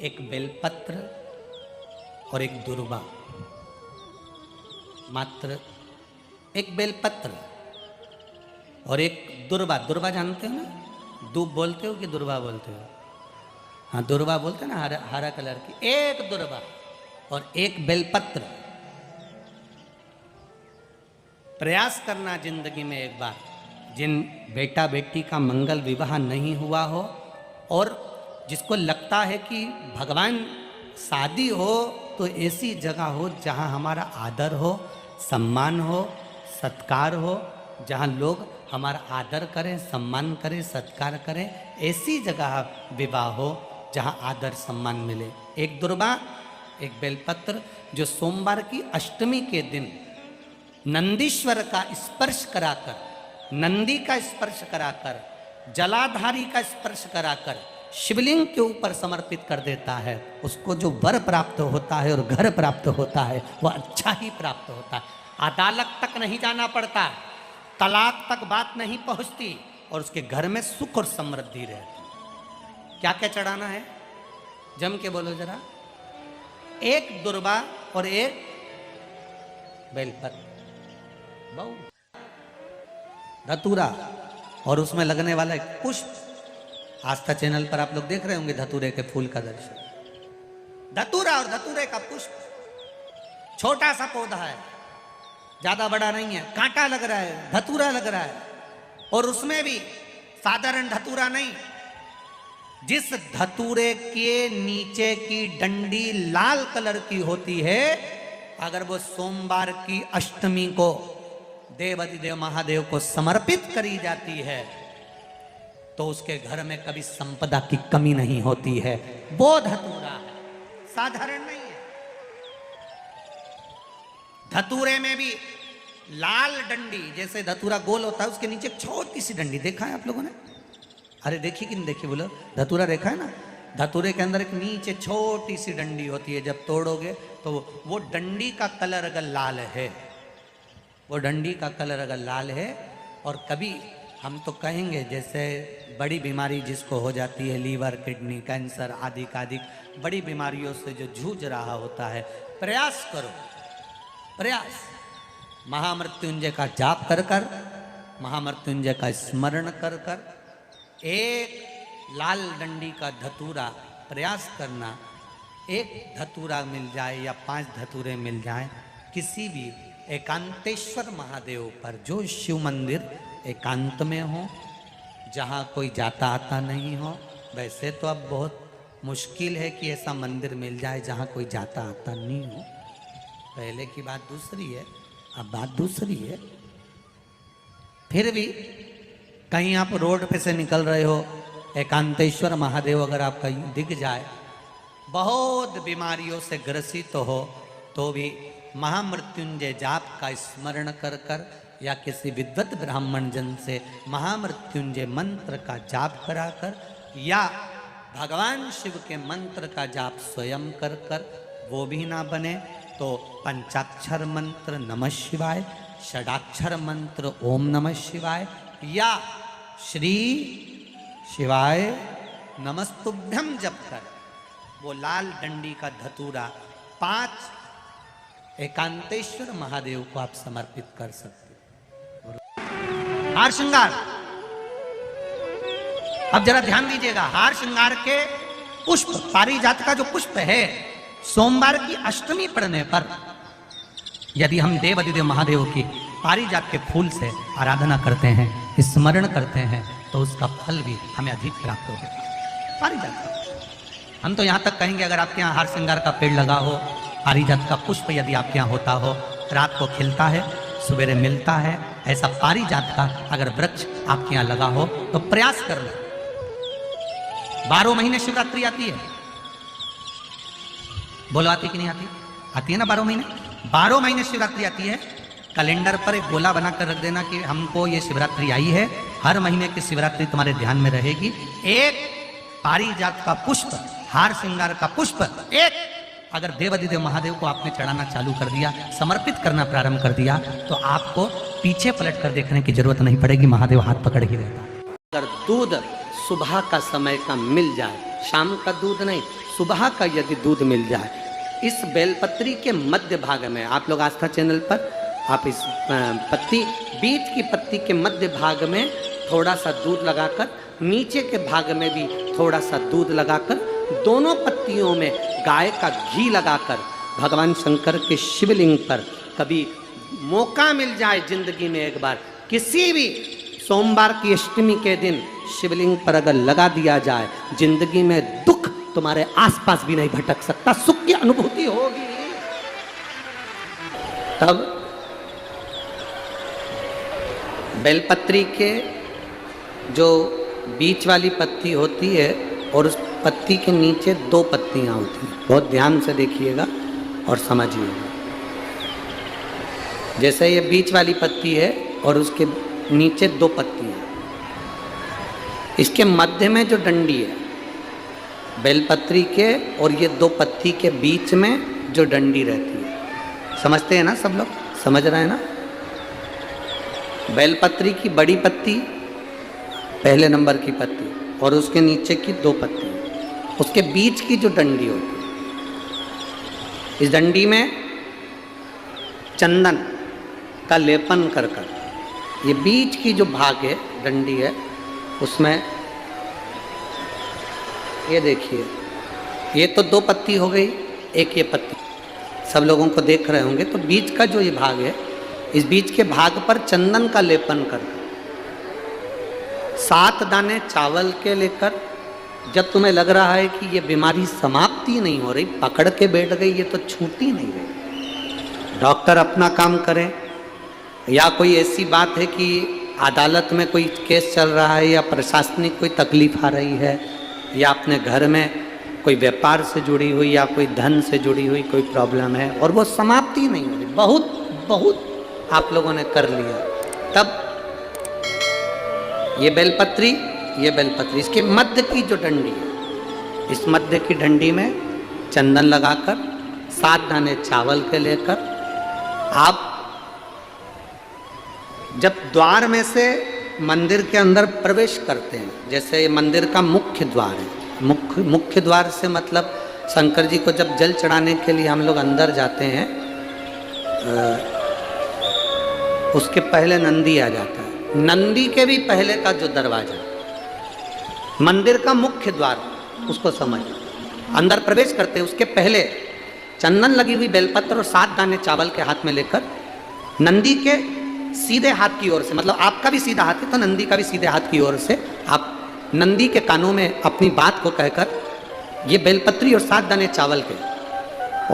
एक बेलपत्र और एक दुर्वा। मात्र एक बेलपत्र और एक दुर्वा। दुर्वा जानते हो ना? दूब बोलते हो कि दुर्वा बोलते हो? हाँ, दुर्वा बोलते हैं ना, हरा हरा कलर की। एक दुर्वा और एक बेलपत्र। प्रयास करना जिंदगी में एक बार, जिन बेटा बेटी का मंगल विवाह नहीं हुआ हो और जिसको लगता है कि भगवान शादी हो तो ऐसी जगह हो जहाँ हमारा आदर हो, सम्मान हो, सत्कार हो, जहाँ लोग हमारा आदर करें, सम्मान करें, सत्कार करें, ऐसी जगह विवाह हो जहाँ आदर सम्मान मिले। एक दुर्वा, एक बेलपत्र, जो सोमवार की अष्टमी के दिन नंदीश्वर का स्पर्श कराकर, नंदी का स्पर्श कराकर, जलाधारी का स्पर्श कराकर शिवलिंग के ऊपर समर्पित कर देता है, उसको जो वर प्राप्त होता है और घर प्राप्त होता है वह अच्छा ही प्राप्त होता है। अदालत तक नहीं जाना पड़ता, तलाक तक बात नहीं पहुंचती और उसके घर में सुख और समृद्धि रहती। क्या क्या चढ़ाना है? जम के बोलो जरा। एक दुर्वा और एक बेलपत्र, बहु धतूरा और उसमें लगने वाला एक पुष्प। आस्था चैनल पर आप लोग देख रहे होंगे धतूरे के फूल का दर्शन। धतूरा और धतूरे का पुष्प, छोटा सा पौधा है, ज्यादा बड़ा नहीं है, कांटा लग रहा है, धतूरा लग रहा है। और उसमें भी साधारण धतूरा नहीं, जिस धतूरे के नीचे की डंडी लाल कलर की होती है, अगर वो सोमवार की अष्टमी को देवाधिदेव महादेव को समर्पित करी जाती है तो उसके घर में कभी संपदा की कमी नहीं होती है। वो धतूरा है, साधारण नहीं है। धतूरे में भी लाल डंडी, जैसे धतूरा गोल होता है उसके नीचे छोटी सी डंडी, देखा है आप लोगों ने? अरे देखी कि नहीं देखी बोलो? धतूरा देखा है ना? धतूरे के अंदर एक नीचे छोटी सी डंडी होती है, जब तोड़ोगे तो वो डंडी का कलर अगर लाल है, वो डंडी का कलर अगर लाल है, और कभी हम तो कहेंगे जैसे बड़ी बीमारी जिसको हो जाती है, लीवर, किडनी, कैंसर आदि आदि बड़ी बीमारियों से जो जूझ रहा होता है, प्रयास करो, प्रयास महामृत्युंजय का जाप कर कर, महामृत्युंजय का स्मरण कर कर, एक लाल डंडी का धतूरा प्रयास करना। एक धतूरा मिल जाए या 5 धतूरे मिल जाएं किसी भी एकांतेश्वर महादेव पर, जो शिव मंदिर एकांत में हो, जहाँ कोई जाता आता नहीं हो। वैसे तो अब बहुत मुश्किल है कि ऐसा मंदिर मिल जाए जहाँ कोई जाता आता नहीं हो, पहले की बात दूसरी है, अब बात दूसरी है। फिर भी कहीं आप रोड पे से निकल रहे हो, एकांतेश्वर महादेव अगर आपका दिख जाए, बहुत बीमारियों से ग्रसित हो, तो भी महामृत्युंजय जाप का स्मरण कर कर या किसी विद्वत ब्राह्मण जन से महामृत्युंजय मंत्र का जाप कराकर या भगवान शिव के मंत्र का जाप स्वयं कर कर, वो भी ना बने तो पंचाक्षर मंत्र नमः शिवाय, षडाक्षर मंत्र ओम नमः शिवाय या श्री शिवाय नमस्तुभ्यम जप कर वो लाल डंडी का धतूरा 5 एकांतेश्वर महादेव को आप समर्पित कर सकते। हार श्रृंगार, अब जरा ध्यान दीजिएगा, हार श्रृंगार के पुष्प, पारिजात का जो पुष्प है, सोमवार की अष्टमी पड़ने पर यदि हम देवाधिदेव महादेव की पारिजात के फूल से आराधना करते हैं, स्मरण करते हैं, तो उसका फल भी हमें अधिक प्राप्त होगा। पारिजात का हम तो यहाँ तक कहेंगे, अगर आपके यहाँ हार श्रृंगार का पेड़ लगा हो, पारिजात का पुष्प यदि आपके यहाँ होता हो, रात को खिलता है, सवेरे मिलता है, ऐसा पारिजात का अगर वृक्ष आपके यहाँ लगा हो तो प्रयास कर लो। 12 महीने शिवरात्रि आती है, बोलो आती कि नहीं आती? आती है ना 12 महीने? 12 महीने शिवरात्रि आती है। कैलेंडर पर एक गोला बनाकर रख देना कि हमको ये शिवरात्रि आई है, हर महीने की शिवरात्रि तुम्हारे ध्यान में रहेगी। एक पारिजात का पुष्प, हार श्रृंगार का पुष्प, एक अगर देवाधिदेव महादेव को आपने चढ़ाना चालू कर दिया, समर्पित करना प्रारंभ कर दिया, तो आपको पीछे पलट कर देखने की जरूरत नहीं पड़ेगी, महादेव हाथ पकड़ ही रहता। अगर दूध सुबह का समय का मिल जाए, शाम का दूध नहीं, सुबह का यदि दूध मिल जाए, इस बेलपत्री के मध्य भाग में, आप लोग आस्था चैनल पर आप इस पत्ती, बीच की पत्ती के मध्य भाग में थोड़ा सा दूध लगाकर, नीचे के भाग में भी थोड़ा सा दूध लगाकर, दोनों पत्तियों में गाय का घी लगाकर भगवान शंकर के शिवलिंग पर कभी मौका मिल जाए जिंदगी में एक बार, किसी भी सोमवार की अष्टमी के दिन शिवलिंग पर अगर लगा दिया जाए, जिंदगी में दुख तुम्हारे आसपास भी नहीं भटक सकता, सुख की अनुभूति होगी। तब बेलपत्री के जो बीच वाली पत्ती होती है और उस पत्ती के नीचे 2 पत्तियां होती हैं, बहुत ध्यान से देखिएगा और समझिएगा। जैसे ये बीच वाली पत्ती है और उसके नीचे 2 पत्तियां, इसके मध्य में जो डंडी है बेलपत्री के और ये 2 पत्ती के बीच में जो डंडी रहती है, समझते हैं ना सब लोग, समझ रहे हैं ना? बेलपत्री की बड़ी पत्ती, पहले नंबर की पत्ती, और उसके नीचे की 2 पत्ती, उसके बीच की जो डंडी होती है, इस डंडी में चंदन का लेपन कर कर, ये बीच की जो भाग है, डंडी है, उसमें ये देखिए, ये तो 2 पत्ती हो गई, एक ये पत्ती, सब लोगों को देख रहे होंगे। तो बीच का जो ये भाग है, इस बीच के भाग पर चंदन का लेपन कर 7 दाने चावल के लेकर, जब तुम्हें लग रहा है कि ये बीमारी समाप्ति नहीं हो रही, पकड़ के बैठ गई, ये तो छूटी नहीं रही, डॉक्टर अपना काम करें, या कोई ऐसी बात है कि अदालत में कोई केस चल रहा है, या प्रशासनिक कोई तकलीफ आ रही है, या अपने घर में कोई व्यापार से जुड़ी हुई या कोई धन से जुड़ी हुई कोई प्रॉब्लम है और वो समाप्ति नहीं हो रही, बहुत आप लोगों ने कर लिया, तब ये बेलपत्री, इसके मध्य की जो डंडी है, इस मध्य की डंडी में चंदन लगाकर 7 दाने चावल के लेकर, आप जब द्वार में से मंदिर के अंदर प्रवेश करते हैं, जैसे ये मंदिर का मुख्य द्वार है, मुख्य द्वार से मतलब शंकर जी को जब जल चढ़ाने के लिए हम लोग अंदर जाते हैं, उसके पहले नंदी आ जाता है, नंदी के भी पहले का जो दरवाजा, मंदिर का मुख्य द्वार, उसको समझ, अंदर प्रवेश करते हैं, उसके पहले चंदन लगी हुई बेलपत्र और 7 दाने चावल के हाथ में लेकर, नंदी के सीधे हाथ की ओर से, मतलब आपका भी सीधा हाथ है तो नंदी का भी सीधे हाथ की ओर से, आप नंदी के कानों में अपनी बात को कहकर, ये बेलपत्री और 7 दाने चावल के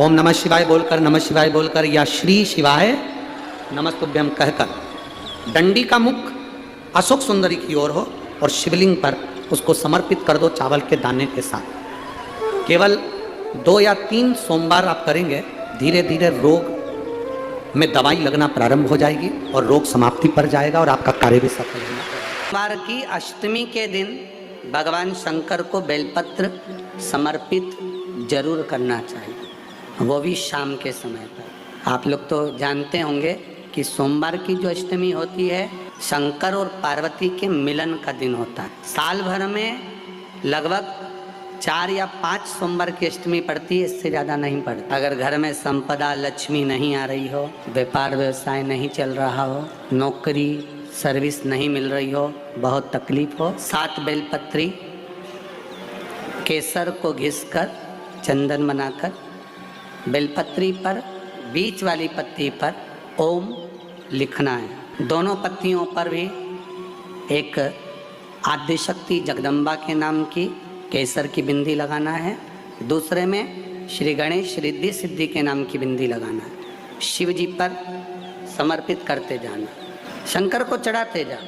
ओम नमः शिवाय बोलकर, नमः शिवाय बोलकर, या श्री शिवाय नमस्तुभ्यम कहकर, डंडी का मुख अशोक सुंदरी की ओर हो और शिवलिंग पर उसको समर्पित कर दो चावल के दाने के साथ। केवल 2 या 3 सोमवार आप करेंगे, धीरे धीरे रोग में दवाई लगना प्रारंभ हो जाएगी और रोग समाप्ति पर जाएगा और आपका कार्य भी सफल होगा। सोमवार की अष्टमी के दिन भगवान शंकर को बेलपत्र समर्पित जरूर करना चाहिए, वो भी शाम के समय पर। आप लोग तो जानते होंगे कि सोमवार की जो अष्टमी होती है, शंकर और पार्वती के मिलन का दिन होता है। साल भर में लगभग 4 या 5 सोमवार की अष्टमी पड़ती है, इससे ज़्यादा नहीं पड़ती। अगर घर में संपदा लक्ष्मी नहीं आ रही हो, व्यापार व्यवसाय नहीं चल रहा हो, नौकरी सर्विस नहीं मिल रही हो, बहुत तकलीफ हो, 7 बेलपत्री केसर को घिसकर चंदन बनाकर बेलपत्री पर बीच वाली पत्ती पर ओम लिखना है। दोनों पत्तियों पर भी एक आद्यशक्ति जगदम्बा के नाम की केसर की बिंदी लगाना है, दूसरे में श्री गणेश रिद्धि सिद्धि के नाम की बिंदी लगाना है। शिव जी पर समर्पित करते जाना, शंकर को चढ़ाते जा।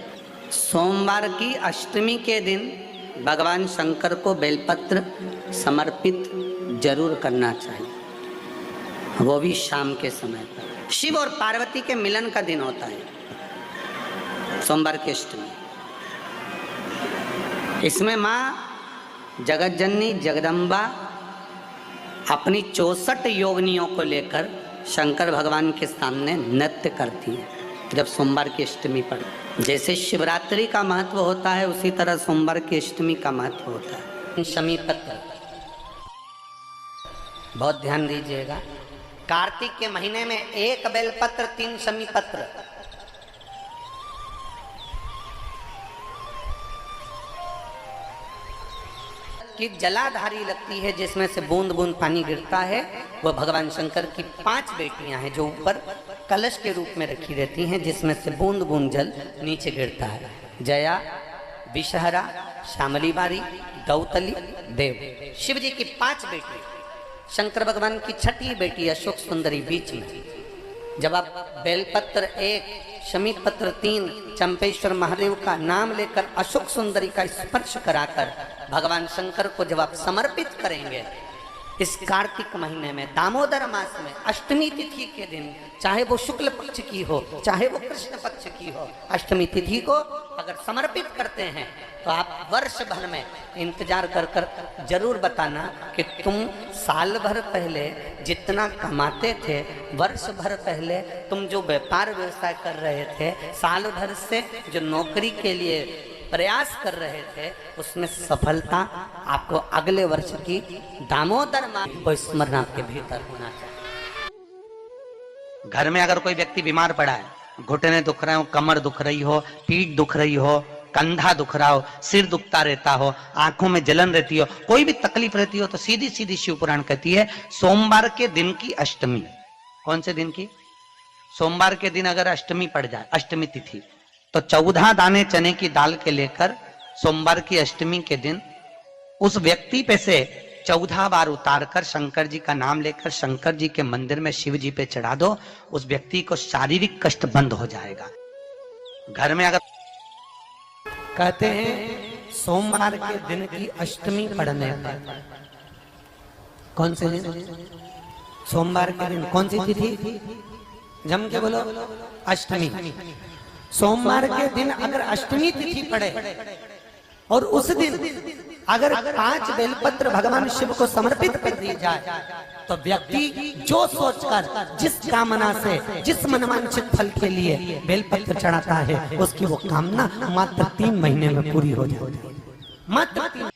सोमवार की अष्टमी के दिन भगवान शंकर को बेलपत्र समर्पित जरूर करना चाहिए, वो भी शाम के समय पर। शिव और पार्वती के मिलन का दिन होता है सोमवार की अष्टमी। इसमें माँ जगत जननी जगदम्बा अपनी 64 योगिनियों को लेकर शंकर भगवान के सामने नृत्य करती है जब सोमवार की अष्टमी पर। जैसे शिवरात्रि का महत्व होता है, उसी तरह सोमवार की अष्टमी का महत्व होता है। शमी पत्र बहुत ध्यान दीजिएगा। कार्तिक के महीने में 1 बेलपत्र 3 शमी पत्र, की जलाधारी लगती है जिसमें से बूंद बूंद पानी गिरता है। वह भगवान शंकर की 5 बेटियां हैं जो ऊपर कलश के रूप में रखी रहती हैं, जिसमें से बूंद बूंद जल नीचे गिरता है। जया, विषहरा, श्यामली बारी, दौतली, देव। शिव जी की 5 बेटी, शंकर भगवान की 6ठी बेटी अशोक सुंदरी बीच में। जब आप बेलपत्र 1, शमी पत्र 3, चंपेश्वर महादेव का नाम लेकर अशोक सुंदरी का स्पर्श कराकर भगवान शंकर को जब आप समर्पित करेंगे इस कार्तिक महीने में, दामोदर मास में, अष्टमी तिथि के दिन, चाहे वो शुक्ल पक्ष की हो चाहे वो कृष्ण पक्ष की हो, अष्टमी तिथि को अगर समर्पित करते हैं तो आप वर्ष भर में इंतजार कर कर जरूर बताना कि तुम साल भर पहले जितना कमाते थे, वर्ष भर पहले तुम जो व्यापार व्यवसाय कर रहे थे, साल भर से जो नौकरी के लिए प्रयास कर रहे थे, उसमें सफलता आपको अगले वर्ष की दामोदर मास को स्मरण आपके भीतर होना चाहिए। घर में अगर कोई व्यक्ति बीमार पड़ा है, घुटने दुख रहे हो, कमर दुख रही हो, पीठ दुख रही हो, कंधा दुख रहा हो, सिर दुखता रहता हो, आंखों में जलन रहती हो, कोई भी तकलीफ रहती हो, तो सीधी सीधी शिव पुराण कहती है सोमवार के दिन की अष्टमी। कौन से दिन की? सोमवार के दिन अगर अष्टमी पड़ जाए, अष्टमी तिथि, तो 14 दाने चने की दाल के लेकर सोमवार की अष्टमी के दिन उस व्यक्ति पे से 14 बार उतार कर शंकर जी का नाम लेकर शंकर जी के मंदिर में शिव जी पे चढ़ा दो। उस व्यक्ति को शारीरिक कष्ट बंद हो जाएगा। घर में अगर कहते हैं सोमवार के दिन की अष्टमी पड़ने पर, कौन से दिन? सोमवार के दिन कौन सी तिथि? जम के बोलो, अष्टमी। सोमवार के दिन अगर अष्टमी तिथि पड़े और उस दिन अगर 5 बेलपत्र भगवान शिव को समर्पित कर दी जाए, तो व्यक्ति जो सोचकर, जिस कामना से, जिस मनवांछित फल के लिए बेलपत्र चढ़ाता है, उसकी वो कामना मात्र 3 महीने में पूरी हो जाती है। मात्र 3